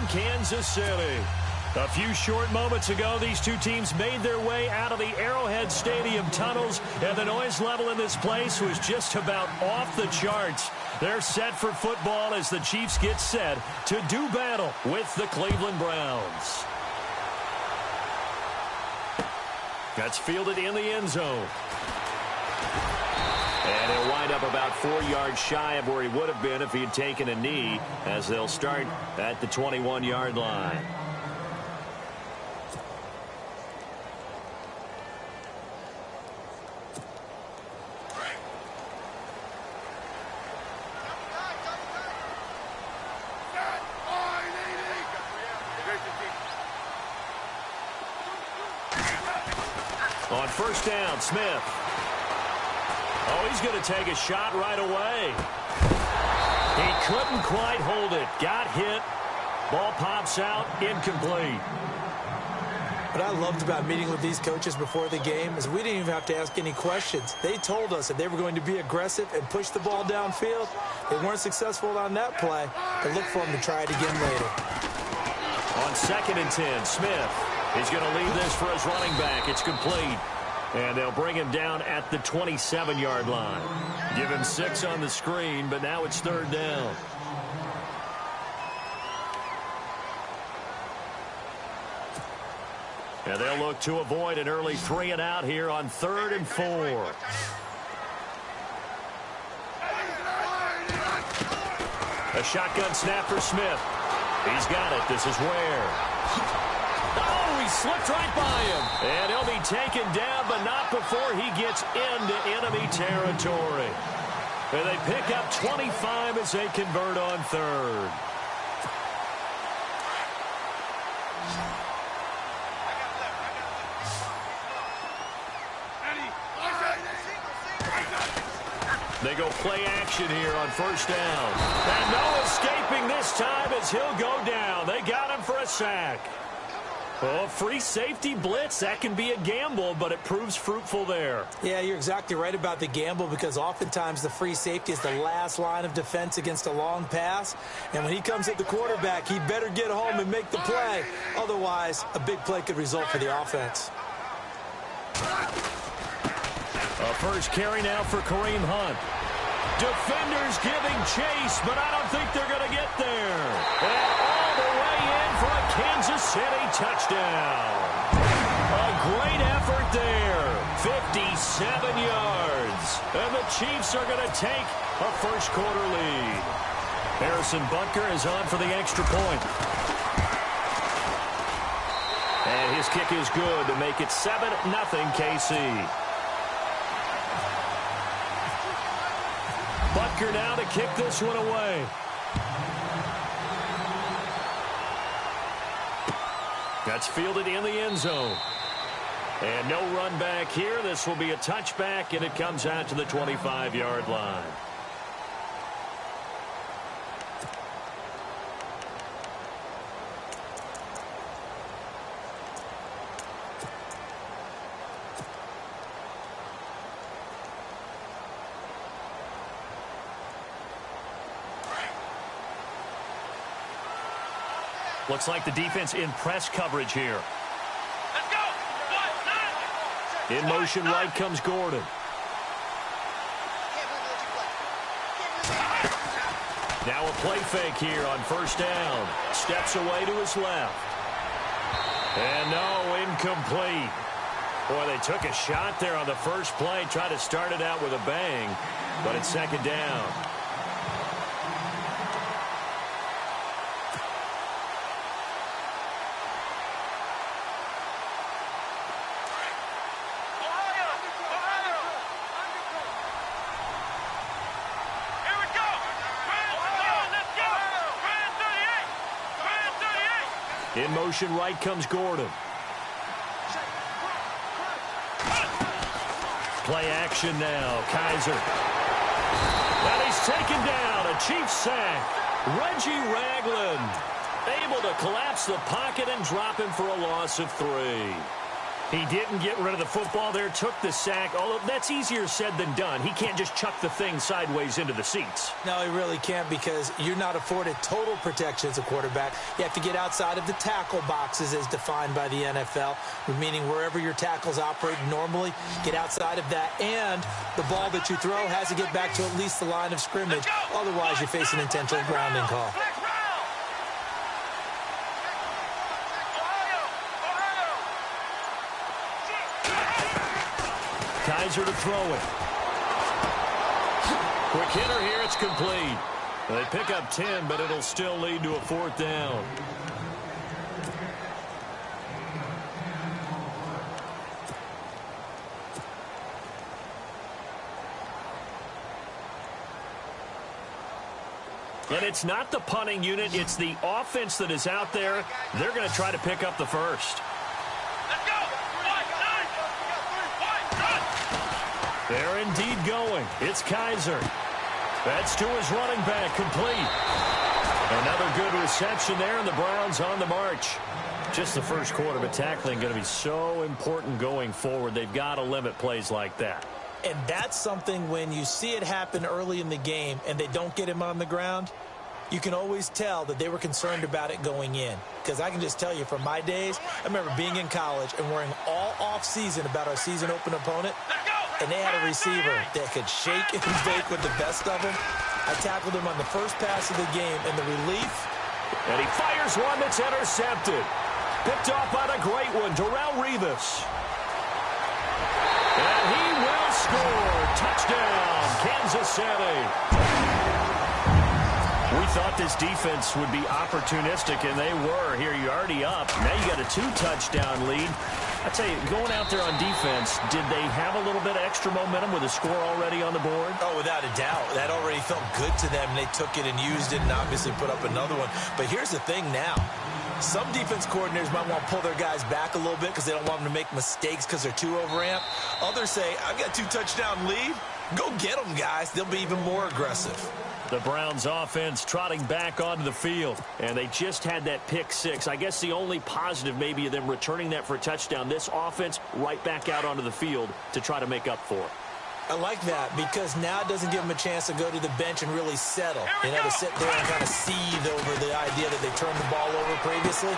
Kansas City. A few short moments ago, these two teams made their way out of the Arrowhead Stadium tunnels, and the noise level in this place was just about off the charts. They're set for football as the Chiefs get set to do battle with the Cleveland Browns. That's fielded in the end zone. And he'll wind up about 4 yards shy of where he would have been if he had taken a knee, as they'll start at the 21-yard line. On first down, Smith. Oh, he's going to take a shot right away. He couldn't quite hold it. Got hit. Ball pops out, incomplete. What I loved about meeting with these coaches before the game is we didn't even have to ask any questions. They told us that they were going to be aggressive and push the ball downfield. They weren't successful on that play, but look for them to try it again later. On 2nd and 10, Smith. He's going to leave this for his running back. It's complete. And they'll bring him down at the 27-yard line. Give him 6 on the screen, but now it's 3rd down. And they'll look to avoid an early 3 and out here on 3rd and 4. A shotgun snap for Smith. He's got it. This is Ware. Oh, he slipped right by him. And he'll be taken down, but not before he gets into enemy territory. And they pick up 25 as they convert on 3rd. They go play action here on first down. And no escaping this time as he'll go down. They got him for a sack. Oh, free safety blitz, that can be a gamble, but it proves fruitful there. Yeah, you're exactly right about the gamble because oftentimes the free safety is the last line of defense against a long pass. And when he comes at the quarterback, he better get home and make the play. Otherwise, a big play could result for the offense. A first carry now for Kareem Hunt. Defenders giving chase, but I don't think they're going to get there. And all the way in for a Kansas City touchdown. A great effort there. 57 yards. And the Chiefs are going to take a first-quarter lead. Harrison Butker is on for the extra point. And his kick is good to make it 7-0 KC. Butker now to kick this one away. That's fielded in the end zone. And no run back here. This will be a touchback, and it comes out to the 25-yard line. Looks like the defense in press coverage here. Let's go. In motion right comes Gordon. Now a play fake here on first down. Steps away to his left. And no, incomplete. Boy, they took a shot there on the first play. Tried to start it out with a bang, but it's 2nd down. In motion right comes Gordon. Play action now. Kaiser. And he's taken down. A Chiefs sack. Reggie Ragland able to collapse the pocket and drop him for a loss of 3. He didn't get rid of the football there, took the sack, although that's easier said than done. He can't just chuck the thing sideways into the seats. No, he really can't because you're not afforded total protection as a quarterback. You have to get outside of the tackle boxes as defined by the NFL, meaning wherever your tackles operate normally, get outside of that, and the ball that you throw has to get back to at least the line of scrimmage. Otherwise, you face an intentional grounding call. Kaiser to throw it. Quick hitter here, it's complete. They pick up 10, but it'll still lead to a 4th down. And it's not the punting unit, it's the offense that is out there. They're going to try to pick up the first. They're indeed going. It's Kaiser. That's to his running back, complete. Another good reception there, and the Browns on the march. Just the first quarter, but tackling going to be so important going forward. They've got to limit plays like that. And that's something when you see it happen early in the game and they don't get him on the ground, you can always tell that they were concerned about it going in. Because I can just tell you from my days, I remember being in college and worrying all off-season about our season open opponent. And they had a receiver that could shake and bake with the best of them. I tackled him on the first pass of the game, and the relief. And he fires one that's intercepted. Picked off by the great one, Darrelle Revis. And he will score. Touchdown, Kansas City. We thought this defense would be opportunistic, and they were. Here, you're already up. Now you got a 2-touchdown lead. I tell you, going out there on defense, did they have a little bit of extra momentum with a score already on the board? Oh, without a doubt. That already felt good to them. They took it and used it and obviously put up another one. But here's the thing now. Some defense coordinators might want to pull their guys back a little bit because they don't want them to make mistakes because they're too overamped. Others say, I've got a 2-touchdown lead. Go get them, guys. They'll be even more aggressive. The Browns offense trotting back onto the field, and they just had that pick 6. I guess the only positive maybe of them returning that for a touchdown, this offense right back out onto the field to try to make up for it. I like that because now it doesn't give them a chance to go to the bench and really settle. You know, to sit there and kind of seethe over the idea that they turned the ball over previously.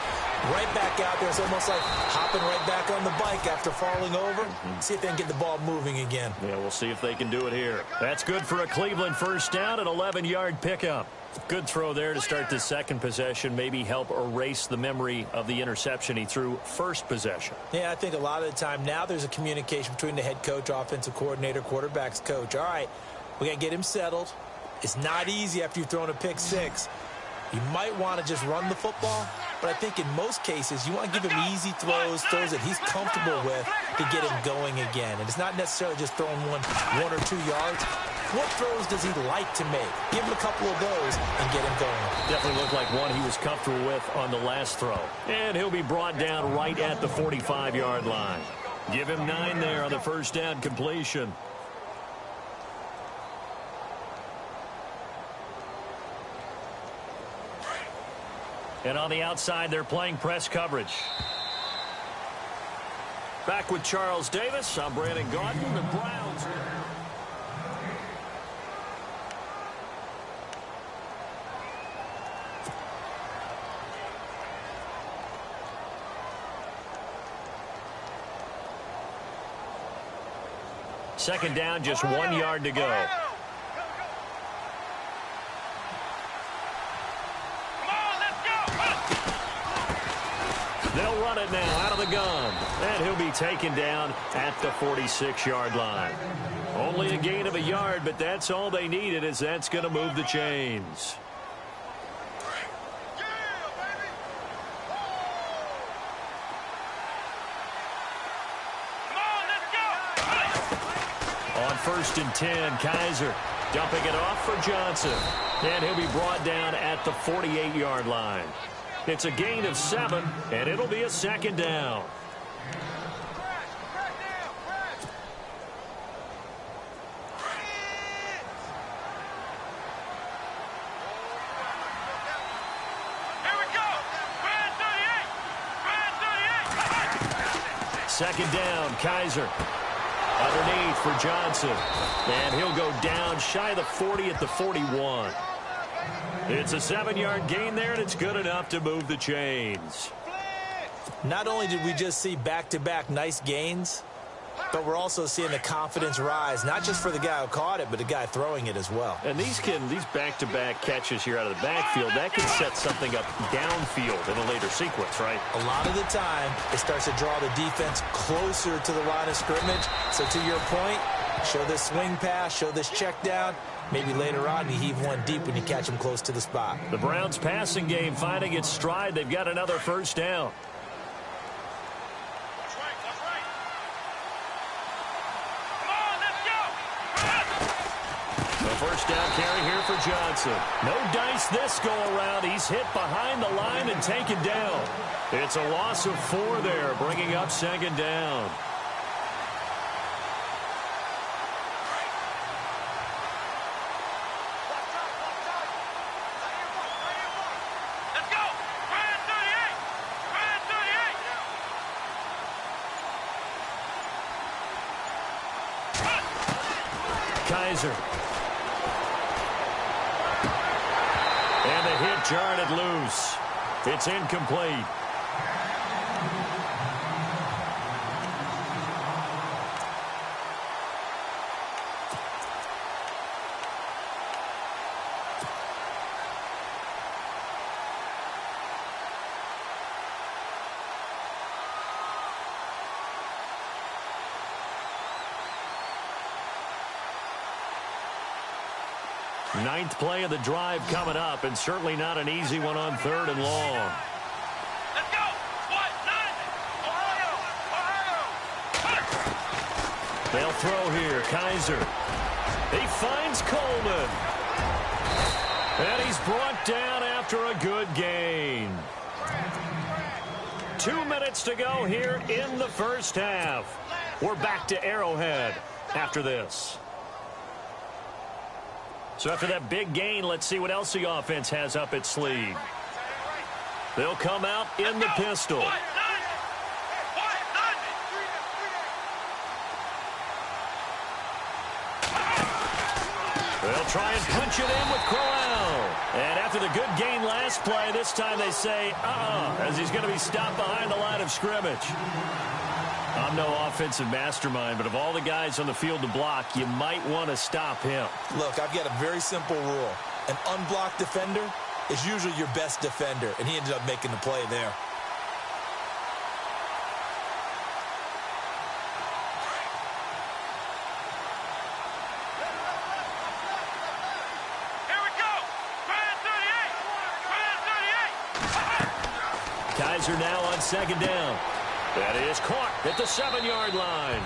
Right back out there. It's almost like hopping right back on the bike after falling over. See if they can get the ball moving again. Yeah, we'll see if they can do it here. That's good for a Cleveland first down, an 11-yard pickup. Good throw there to start the second possession. Maybe help erase the memory of the interception he threw first possession. Yeah, I think a lot of the time now there's a communication between the head coach, offensive coordinator, quarterback's coach. All right, we got to get him settled. It's not easy after you've thrown a pick 6. You might want to just run the football, but I think in most cases you want to give him easy throws that he's comfortable with to get him going again. And it's not necessarily just throwing one or 2 yards. What throws does he like to make? Give him a couple of those and get him going. Definitely looked like one he was comfortable with on the last throw. And he'll be brought down right at the 45-yard line. Give him 9 there on the first down completion. And on the outside, they're playing press coverage. Back with Charles Davis. I'm Brandon Gaudin. The Browns. Second down, just 1 yard to go. They'll run it now out of the gun. And he'll be taken down at the 46-yard line. Only a gain of a yard, but that's all they needed, as that's going to move the chains. On 1st and 10, Kaiser dumping it off for Johnson. And he'll be brought down at the 48-yard line. It's a gain of 7, and it'll be a second down. second down. Kaiser underneath for Johnson. And he'll go down shy of the 40 at the 41. It's a 7-yard gain there, and it's good enough to move the chains. Not only did we just see back-to-back nice gains, but we're also seeing the confidence rise, not just for the guy who caught it, but the guy throwing it as well. And these back-to-back catches here out of the backfield, that can set something up downfield in a later sequence, right? A lot of the time, it starts to draw the defense closer to the line of scrimmage. So to your point, show this swing pass, show this check down. Maybe later on you heave one deep when you catch them close to the spot. The Browns passing game finding its stride. They've got another first down. First down carry here for Johnson. No dice this go-around. He's hit behind the line and taken down. It's a loss of 4 there, bringing up second down. Let's go! Ryan 38! Ryan 38! Kaiser. And the hit jarred it loose. It's incomplete. Ninth play of the drive coming up, and certainly not an easy one on 3rd and long. Let's go! What? 9! Ohio! They'll throw here. Kaiser. He finds Coleman. And he's brought down after a good gain. 2 minutes to go here in the first half. We're back to Arrowhead after this. So after that big gain, let's see what else the offense has up its sleeve. They'll come out in the pistol. They'll try and punch it in with Crowell. And after the good gain last play, this time they say, as he's going to be stopped behind the line of scrimmage. I'm no offensive mastermind, but of all the guys on the field to block, you might want to stop him. Look, I've got a very simple rule. An unblocked defender is usually your best defender, and he ended up making the play there. Here we go! Ryan 38! Ryan 38! Kaiser now on second down. That is caught at the 7-yard line.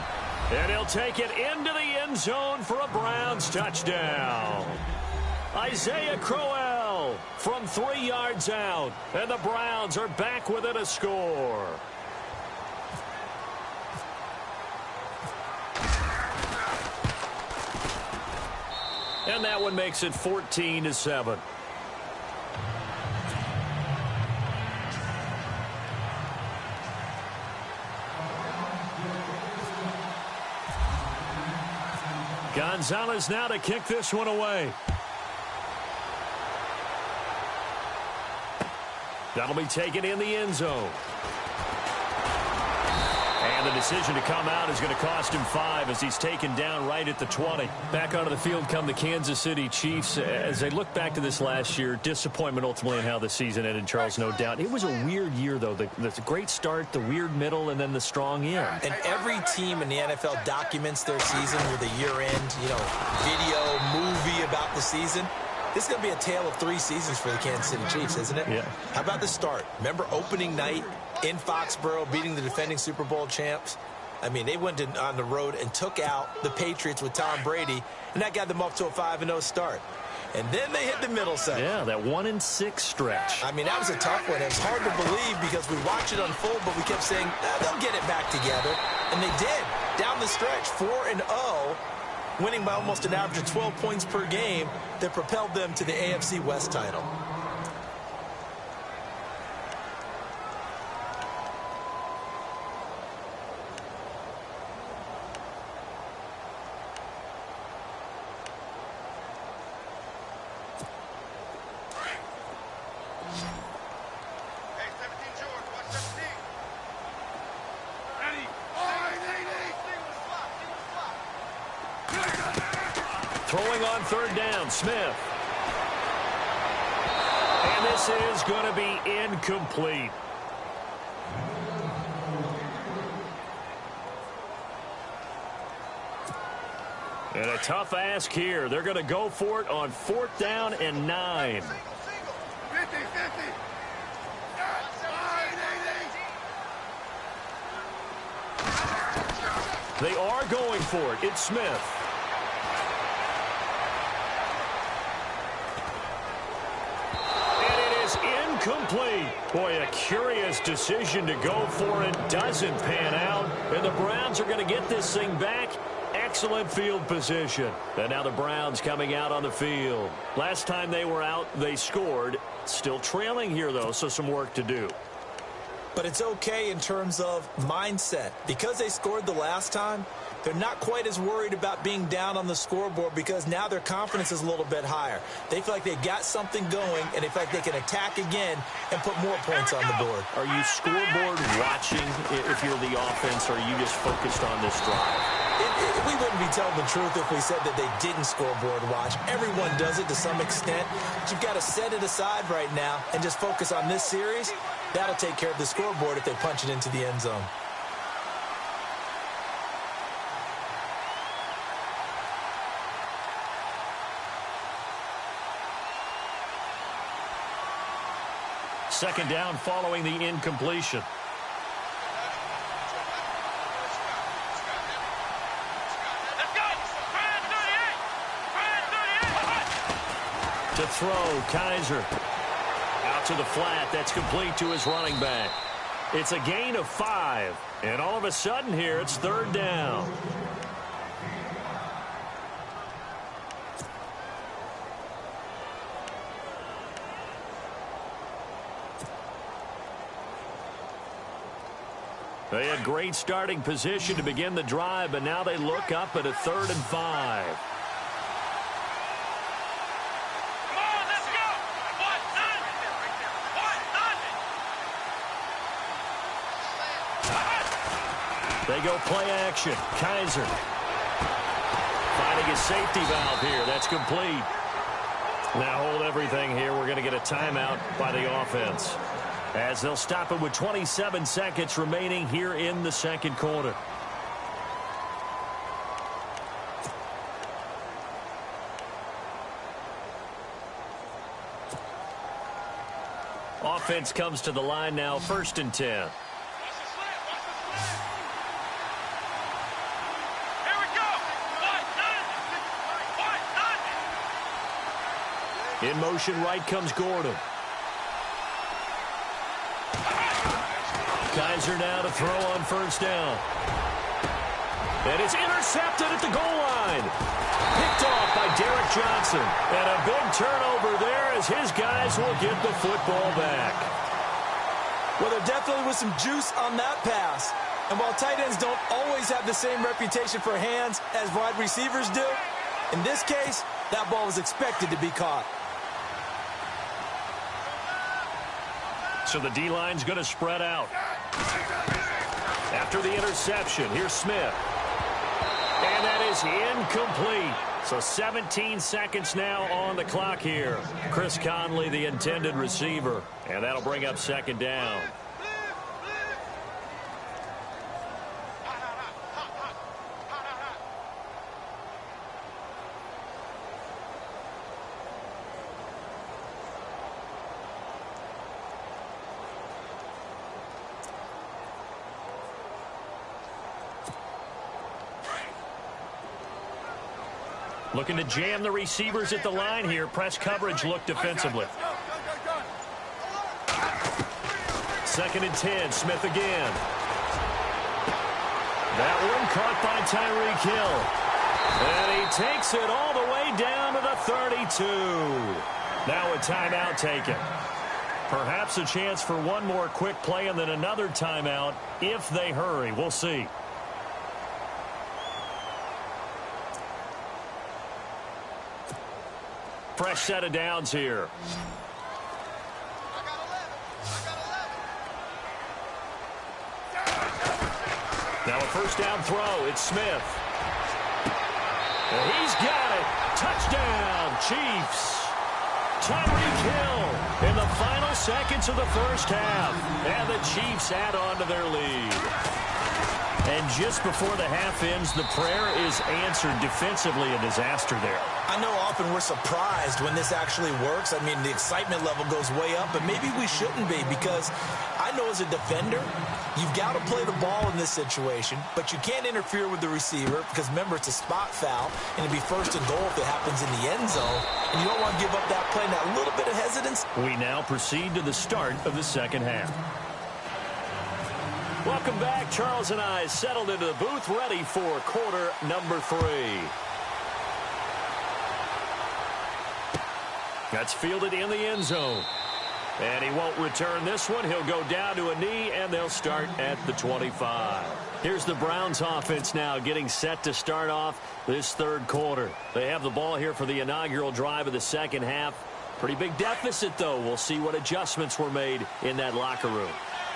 And he'll take it into the end zone for a Browns touchdown. Isaiah Crowell from 3 yards out. And the Browns are back within a score. And that one makes it 14-7. Gonzalez now to kick this one away. That'll be taken in the end zone. And the decision to come out is going to cost him 5 as he's taken down right at the 20. Back onto the field come the Kansas City Chiefs. As they look back to this last year, disappointment ultimately in how the season ended, Charles, no doubt. It was a weird year, though. The great start, the weird middle, and then the strong end. And every team in the NFL documents their season with a year-end, video, movie about the season. This is going to be a tale of 3 seasons for the Kansas City Chiefs, isn't it? Yeah. How about the start? Remember opening night in Foxborough, beating the defending Super Bowl champs? I mean, they went on the road and took out the Patriots with Tom Brady, and that got them up to a 5-0 start. And then they hit the middle section. Yeah, that 1-6 stretch. I mean, that was a tough one. It was hard to believe because we watched it unfold, but we kept saying, they'll get it back together. And they did. Down the stretch, 4-0. Winning by almost an average of 12 points per game that propelled them to the AFC West title. Throwing on third down, Smith. And this is going to be incomplete. And a tough ask here. They're going to go for it on 4th down and 9. 50-50. They are going for it. It's Smith. And it is incomplete. Boy, a curious decision to go for it. Doesn't pan out. And the Browns are going to get this thing back. Excellent field position. And now the Browns coming out on the field. Last time they were out, they scored. Still trailing here, though, so some work to do. But it's okay in terms of mindset. Because they scored the last time, they're not quite as worried about being down on the scoreboard because now their confidence is a little bit higher. They feel like they got something going, and they feel like they can attack again and put more points on the board. Are you scoreboard watching if you're the offense, or are you just focused on this drive? We wouldn't be telling the truth if we said that they didn't scoreboard watch. Everyone does it to some extent. But you've got to set it aside right now and just focus on this series. That'll take care of the scoreboard if they punch it into the end zone. Second down following the incompletion. To throw, Kaiser. Out to the flat. That's complete to his running back. It's a gain of 5. And all of a sudden here, it's 3rd down. They had great starting position to begin the drive, but now they look up at a 3rd and 5. They go play action. Kaiser finding his safety valve here. That's complete. Now hold everything here. We're going to get a timeout by the offense, as they'll stop it with 27 seconds remaining here in the second quarter. Offense comes to the line now, 1st and 10. In motion right comes Gordon. Kaiser now to throw on 1st down. And it's intercepted at the goal line. Picked off by Derek Johnson. And a big turnover there as his guys will get the football back. Well, there definitely was some juice on that pass. And while tight ends don't always have the same reputation for hands as wide receivers do, in this case, that ball was expected to be caught. So the D-line's going to spread out. After the interception, here's Smith. And that is incomplete. So 17 seconds now on the clock here. Chris Conley, the intended receiver. And that'll bring up 2nd down. Looking to jam the receivers at the line here. Press coverage look defensively. 2nd and 10. Smith again. That one caught by Tyreek Hill. And he takes it all the way down to the 32. Now a timeout taken. Perhaps a chance for one more quick play and then another timeout if they hurry. We'll see. Fresh set of downs here. Now a 1st down throw. It's Smith. And he's got it. Touchdown, Chiefs. Tyreek Hill in the final seconds of the first half. And the Chiefs add on to their lead. And just before the half ends, the prayer is answered. Defensively, a disaster there. I know often we're surprised when this actually works. I mean, the excitement level goes way up, but maybe we shouldn't be, because I know as a defender, you've got to play the ball in this situation, but you can't interfere with the receiver because, remember, it's a spot foul, and it'd be first and goal if it happens in the end zone, and you don't want to give up that play. Now, a little bit of hesitance. We now proceed to the start of the second half. Welcome back. Charles and I settled into the booth, ready for quarter number 3. That's fielded in the end zone. And he won't return this one. He'll go down to a knee, and they'll start at the 25. Here's the Browns offense now getting set to start off this third quarter. They have the ball here for the inaugural drive of the second half. Pretty big deficit, though. We'll see what adjustments were made in that locker room.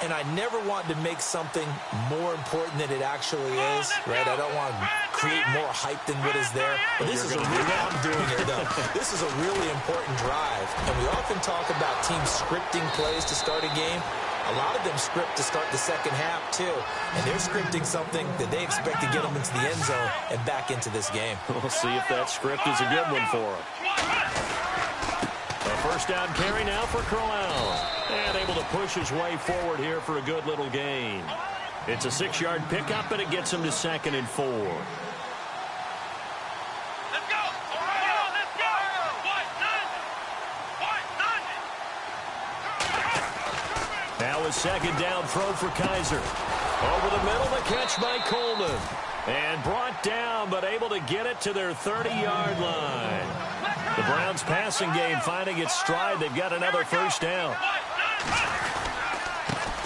And I never want to make something more important than it actually is, right? I don't want to create more hype than what is there. But this is a really, I'm doing it, though. This is a really important drive. And we often talk about teams scripting plays to start a game. A lot of them script to start the second half, too. And they're scripting something that they expect to get them into the end zone and back into this game. We'll see if that script is a good one for them. A first down carry now for Crowell. And able to push his way forward here for a good little gain. It's a 6-yard pickup, and it gets him to 2nd and 4. Let's go! Let's go! Now a second down throw for Kaiser. Over the middle, the catch by Coleman. And brought down, but able to get it to their 30-yard line. The Browns passing game finding its stride. They've got another first down.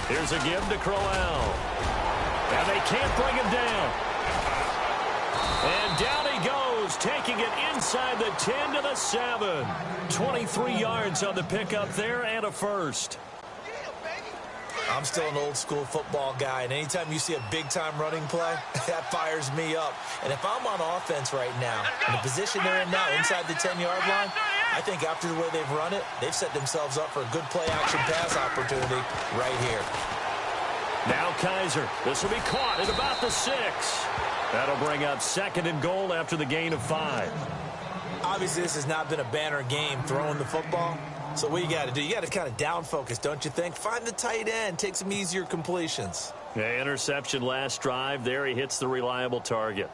Here's a give to Crowell. And they can't bring him down. And down he goes, taking it inside the 10 to the 7. 23 yards on the pickup there, and a first. I'm still an old-school football guy, and anytime you see a big-time running play, that fires me up. And if I'm on offense right now, in the position they're in now, inside the 10-yard line, I think after the way they've run it, they've set themselves up for a good play-action pass opportunity right here. Now Kaiser. This will be caught at about the 6. That'll bring up 2nd and goal after the gain of 5. Obviously, this has not been a banner game throwing the football. So what you got to do, you got to kind of down focus, don't you think? Find the tight end, take some easier completions. Yeah, interception last drive. There he hits the reliable target.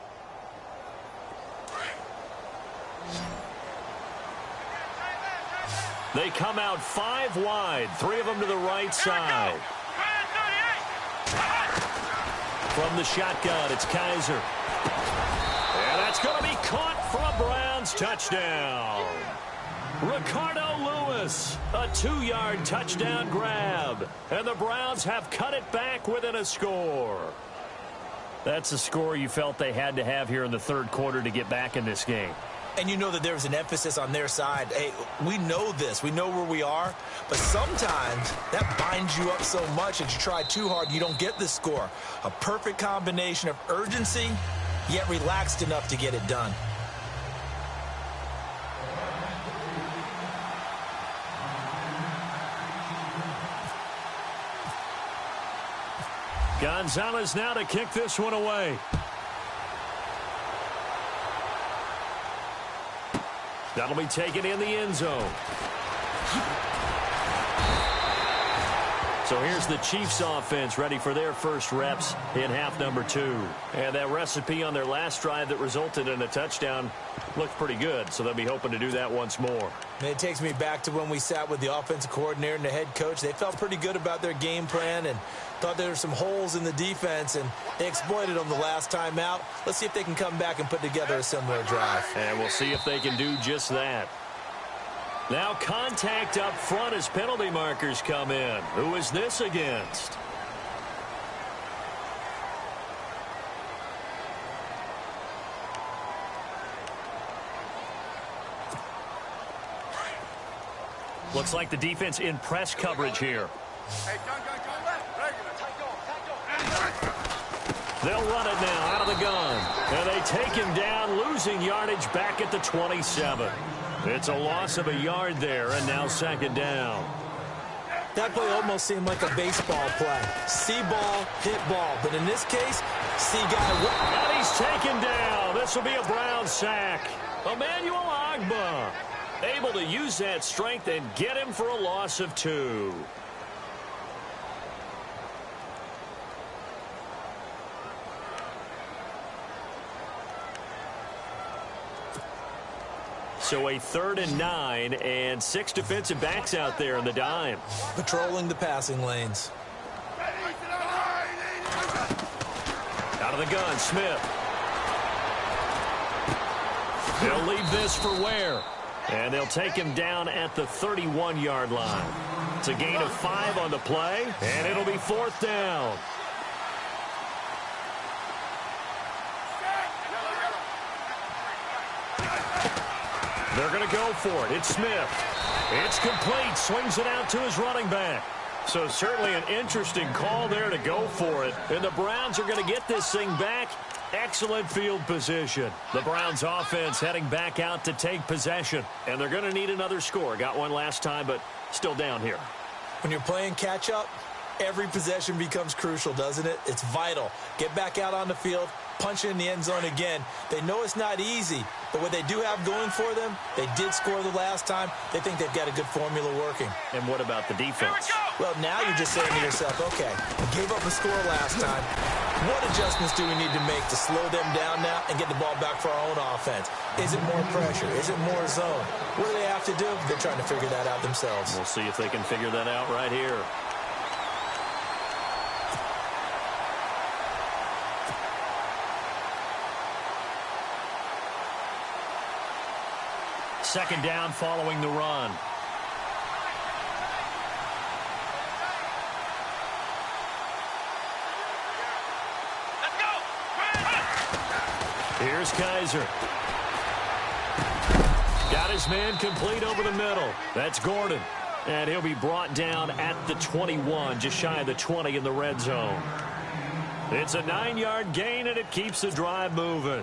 They come out 5 wide, 3 of them to the right side. From the shotgun, it's Kaiser. And that's going to be caught for a Browns touchdown. Ricardo Lewis, a 2-yard touchdown grab. And the Browns have cut it back within a score. That's a score you felt they had to have here in the third quarter to get back in this game. And you know that there's an emphasis on their side. Hey, we know this. We know where we are. But sometimes that binds you up so much that you try too hard, you don't get the score. A perfect combination of urgency, yet relaxed enough to get it done. Gonzalez now to kick this one away. That'll be taken in the end zone. So here's the Chiefs offense ready for their first reps in half number 2. And that recipe on their last drive that resulted in a touchdown looked pretty good, so they'll be hoping to do that once more. And it takes me back to when we sat with the offensive coordinator and the head coach. They felt pretty good about their game plan and thought there were some holes in the defense, and they exploited them the last time out. Let's see if they can come back and put together a similar drive. And we'll see if they can do just that. Now contact up front as penalty markers come in. Who is this against? Looks like the defense in press coverage here. Hey, go left. Regular. They'll run it now out of the gun. And they take him down, losing yardage back at the 27. It's a loss of a yard there, and now second down. That play almost seemed like a baseball play. See ball, hit ball. But in this case, see guy. And he's taken down. This will be a Brown sack. Emmanuel Ogbah able to use that strength and get him for a loss of 2. So a 3rd and 9 and 6 defensive backs out there in the dime. Patrolling the passing lanes. Out of the gun, Smith. They'll leave this for Ware. And they'll take him down at the 31-yard line. It's a gain of 5 on the play, and it'll be 4th down. They're going to go for it. It's Smith. It's complete. Swings it out to his running back. So certainly an interesting call there to go for it. And the Browns are going to get this thing back. Excellent field position. The Browns offense heading back out to take possession. And they're going to need another score. Got one last time, but still down here. When you're playing catch-up, every possession becomes crucial, doesn't it? It's vital. Get back out on the field, punch it in the end zone again. They know it's not easy, but what they do have going for them, they did score the last time. They think they've got a good formula working. And what about the defense? Well, now you're just saying to yourself, okay, we gave up a score last time. What adjustments do we need to make to slow them down now and get the ball back for our own offense? Is it more pressure? Is it more zone? What do they have to do? They're trying to figure that out themselves. We'll see if they can figure that out right here. Second down following the run. Let's go. Here's Kaiser. Got his man complete over the middle. That's Gordon. And he'll be brought down at the 21, just shy of the 20 in the red zone. It's a 9-yard gain, and it keeps the drive moving.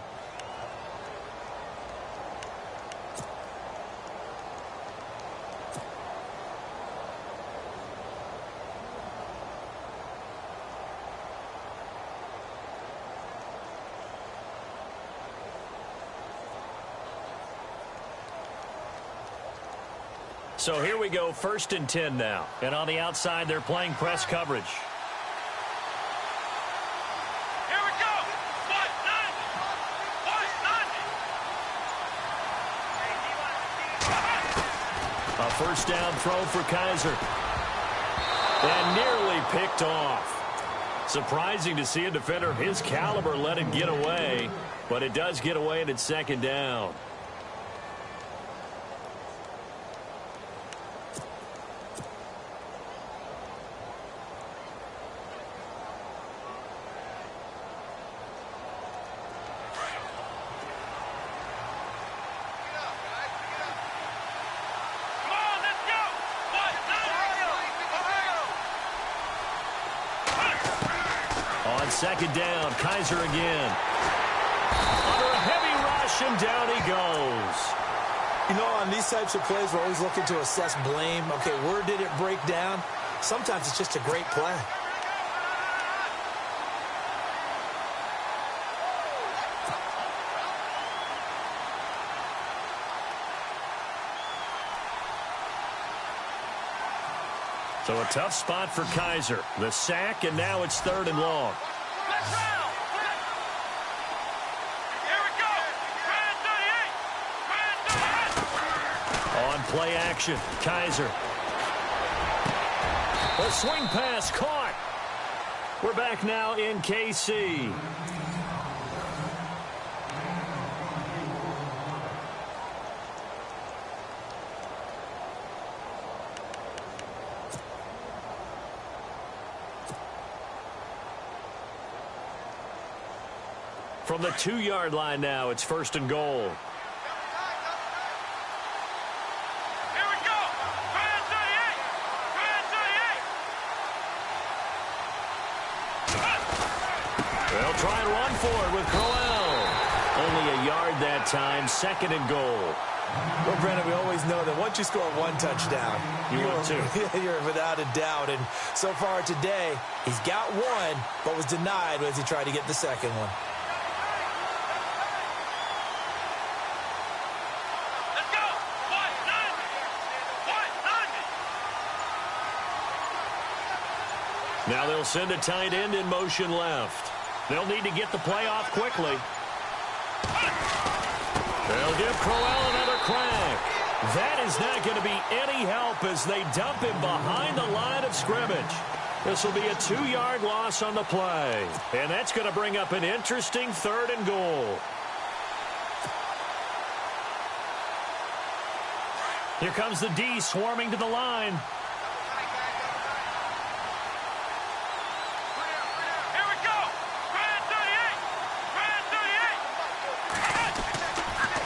So here we go, 1st and 10 now. And on the outside, they're playing press coverage. Here we go. A first down throw for Kaiser. And nearly picked off. Surprising to see a defender of his caliber let it get away. But it does get away, and it's second down. On second down, Kaiser again. Under a heavy rush, and down he goes. You know, on these types of plays, we're always looking to assess blame. Okay, where did it break down? Sometimes it's just a great play. So a tough spot for Kaiser. The sack, and now it's 3rd and long. Here we go. On play action, Kaiser. A swing pass caught. We're back now in KC. From the 2-yard line now, it's 1st and goal. Here we go. Grand 38. They'll try and run for it with Crowell. Only a yard that time, 2nd and goal. Well, Brandon, we always know that once you score one touchdown, you're without a doubt. And so far today, he's got one, but was denied as he tried to get the second one. Let's go. What? None. What? None. Now they'll send a tight end in motion left. They'll need to get the play off quickly. They'll give Crowell another crack. That is not going to be any help as they dump him behind the line of scrimmage. This will be a 2-yard loss on the play. And that's going to bring up an interesting 3rd and goal. Here comes the D swarming to the line. Here we go. Brand 38. Brand 38.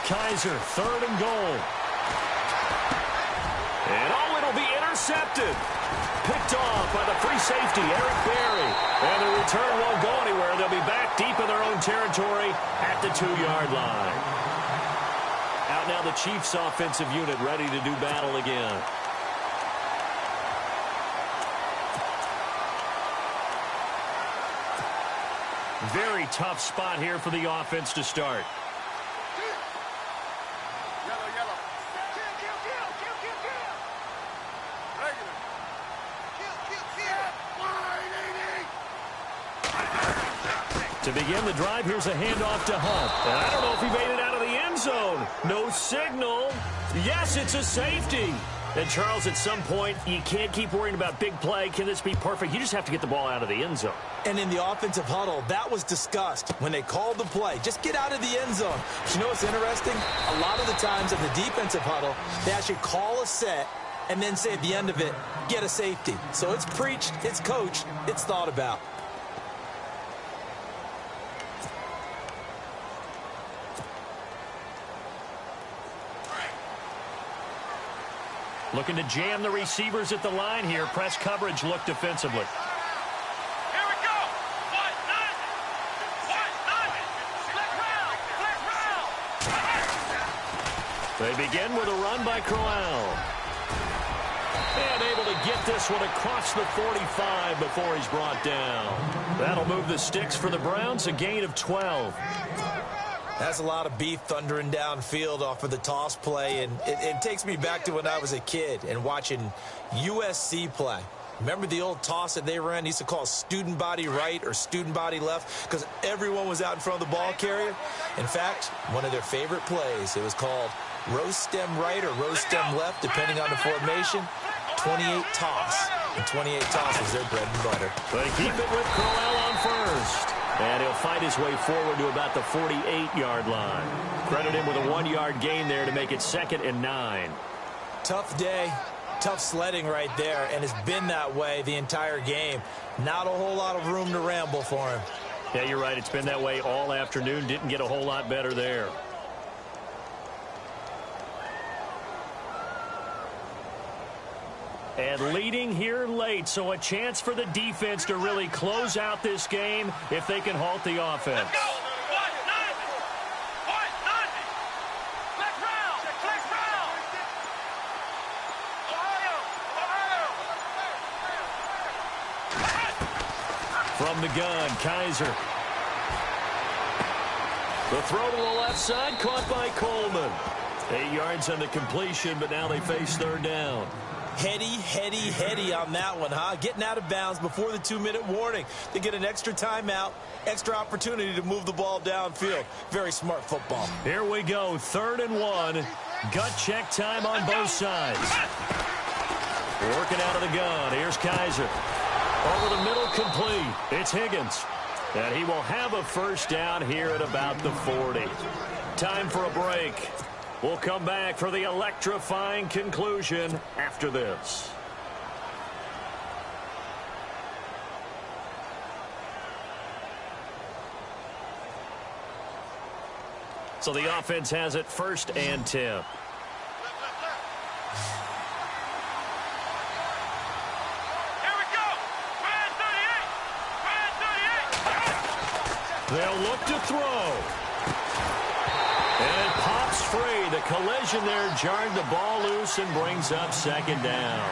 Kaiser, 3rd and goal. And it'll be intercepted. Picked off by the free safety, Eric Berry. And the return won't go anywhere. They'll be back deep in their own territory at the 2-yard line. Out now the Chiefs offensive unit ready to do battle again. Very tough spot here for the offense to start. To begin the drive, here's a handoff to Hunt. And I don't know if he made it out of the end zone. No signal. Yes, it's a safety. And, Charles, at some point, you can't keep worrying about big play. Can this be perfect? You just have to get the ball out of the end zone. And in the offensive huddle, that was discussed when they called the play. Just get out of the end zone. But you know what's interesting? A lot of the times in the defensive huddle, they actually call a set and then say at the end of it, get a safety. So it's preached, it's coached, it's thought about. Looking to jam the receivers at the line here. Press coverage look defensively. Here we go. What? None. What? None. Flex round. They begin with a run by Crowell. And able to get this one across the 45 before he's brought down. That'll move the sticks for the Browns, a gain of 12. That's a lot of beef thundering downfield off of the toss play, and it takes me back to when I was a kid and watching USC play. Remember the old toss that they ran? They used to call student body right or student body left because everyone was out in front of the ball carrier. In fact, one of their favorite plays, it was called roast stem right or roast stem left, depending on the formation. 28 toss. And 28 toss was their bread and butter. They keep it with Crowell on first. And he'll fight his way forward to about the 48-yard line. Credit him with a 1-yard gain there to make it 2nd and 9. Tough day, tough sledding right there, and it's been that way the entire game. Not a whole lot of room to ramble for him. Yeah, you're right. It's been that way all afternoon. Didn't get a whole lot better there. And leading here late, so a chance for the defense to really close out this game if they can halt the offense. Let's go. What? None. What? None. Flex round. Flex round. Ohio. From the gun, Kaiser. The throw to the left side, caught by Coleman. 8 yards on the completion, but now they face 3rd down. Heady on that one, huh? Getting out of bounds before the 2-minute warning. They get an extra timeout, extra opportunity to move the ball downfield. Very smart football. Here we go, 3rd and 1. Gut check time on both sides. Working out of the gun. Here's Kaiser. Over the middle, complete. It's Higgins. And he will have a 1st down here at about the 40. Time for a break. We'll come back for the electrifying conclusion after this. So the offense has it 1st and 10. They'll look to throw. And it pops free. The collision there jarred the ball loose and brings up second down.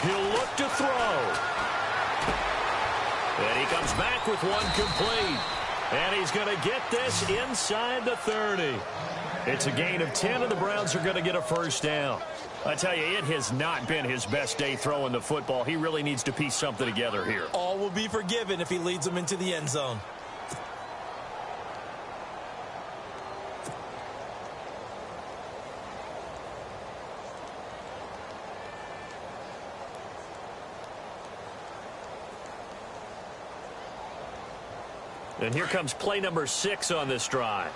He'll look to throw. And he comes back with one complete. And he's going to get this inside the 30. It's a gain of 10, and the Browns are going to get a first down. I tell you, it has not been his best day throwing the football. He really needs to piece something together here. All will be forgiven if he leads them into the end zone. And here comes play number 6 on this drive.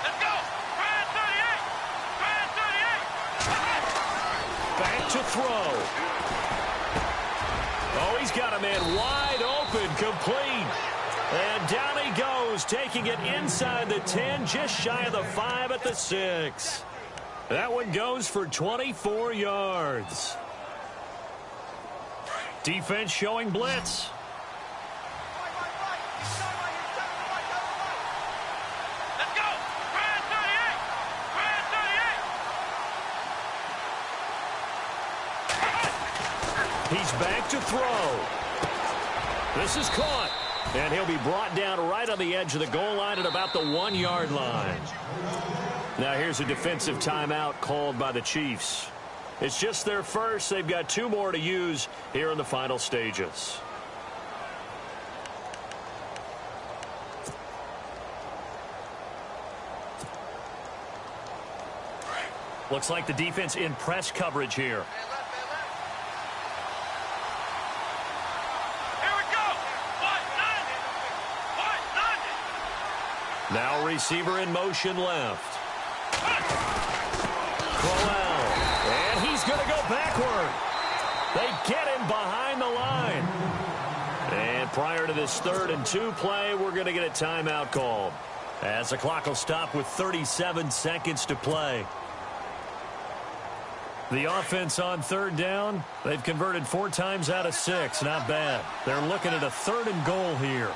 Let's go. Brand 38. Brand 38. Back to throw. Oh, he's got a man wide open, complete. And down he goes, taking it inside the 10, just shy of the 5 at the 6. That one goes for 24 yards. Defense showing blitz. Let's go. Brand 38. Brand 38. He's back to throw. This is caught. And he'll be brought down right on the edge of the goal line at about the 1-yard line. Now here's a defensive timeout called by the Chiefs. It's just their first. They've got 2 more to use here in the final stages. Looks like the defense in press coverage here. Here we go. Now receiver in motion left. Crowell. And he's going to go backward. They get him behind the line. And prior to this 3rd and 2 play, we're going to get a timeout called, as the clock will stop with 37 seconds to play. The offense on 3rd down, they've converted 4 times out of 6. Not bad. They're looking at a 3rd and goal here.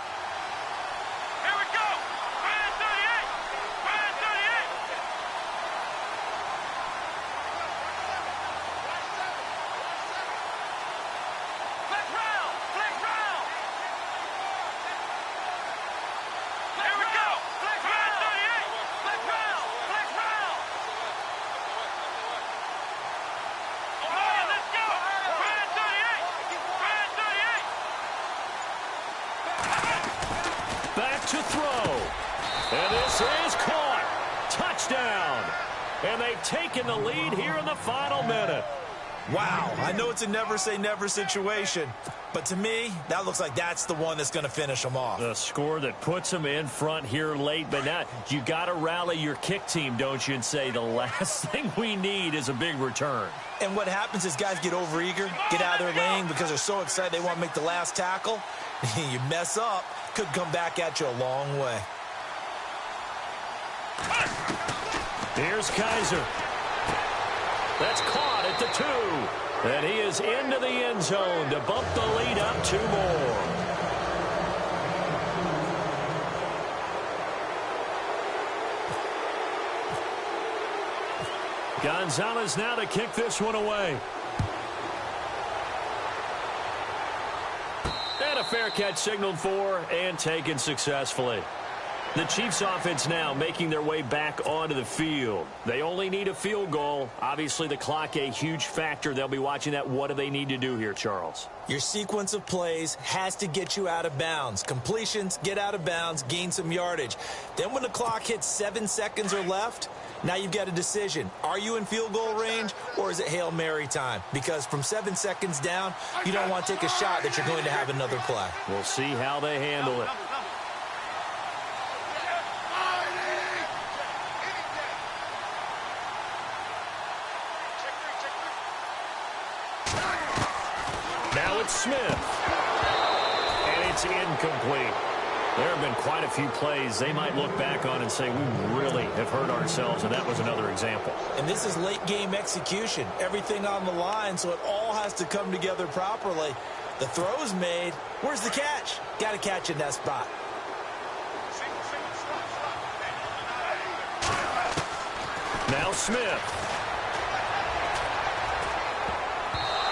Here we go. Brand 38. Brand 38. Flex round. Flex round. Here we go. Brand 38. Flex round. Flex round. Come on, let's go. Brand 38. Brand 38. Back to throw. And this is caught. Touchdown. And they've taken the lead here in the final minute. Wow, I know it's a never-say-never situation, but to me, that looks like that's the one that's going to finish them off. The score that puts them in front here late, but now you got to rally your kick team, don't you, and say the last thing we need is a big return. And what happens is guys get overeager, get out of their lane because they're so excited they want to make the last tackle. You mess up, could come back at you a long way. Here's Kaiser. That's caught at the 2. And he is into the end zone to bump the lead up 2 more. Gonzalez now to kick this one away. And a fair catch signaled for and taken successfully. The Chiefs offense now making their way back onto the field. They only need a field goal. Obviously, the clock a huge factor. They'll be watching that. What do they need to do here, Charles? Your sequence of plays has to get you out of bounds. Completions, get out of bounds, gain some yardage. Then when the clock hits 7 seconds or left, now you've got a decision. Are you in field goal range or is it Hail Mary time? Because from 7 seconds down, you don't want to take a shot that you're going to have another play. We'll see how they handle it. Now it's Smith. And it's incomplete. There have been quite a few plays they might look back on and say, we really have hurt ourselves, and that was another example. And this is late-game execution. Everything on the line, so it all has to come together properly. The throw's made. Where's the catch? Got to catch in that spot. Now Smith.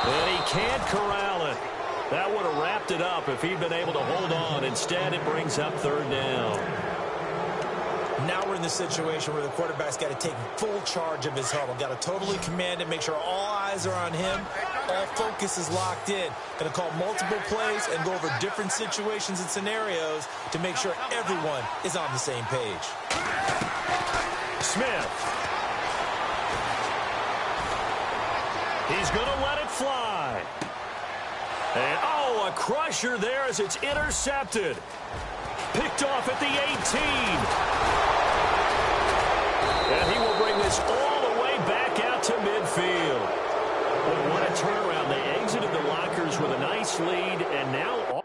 And he can't corral it. That would have wrapped it up if he'd been able to hold on. Instead, it brings up third down. Now we're in the situation where the quarterback's got to take full charge of his huddle. Got to totally command it, make sure all eyes are on him. All focus is locked in. Going to call multiple plays and go over different situations and scenarios to make sure everyone is on the same page. Smith. He's going to let it fly. And, oh, a crusher there as it's intercepted. Picked off at the 18. And he will bring this all the way back out to midfield. Well, what a turnaround. They exited the lockers with a nice lead, and now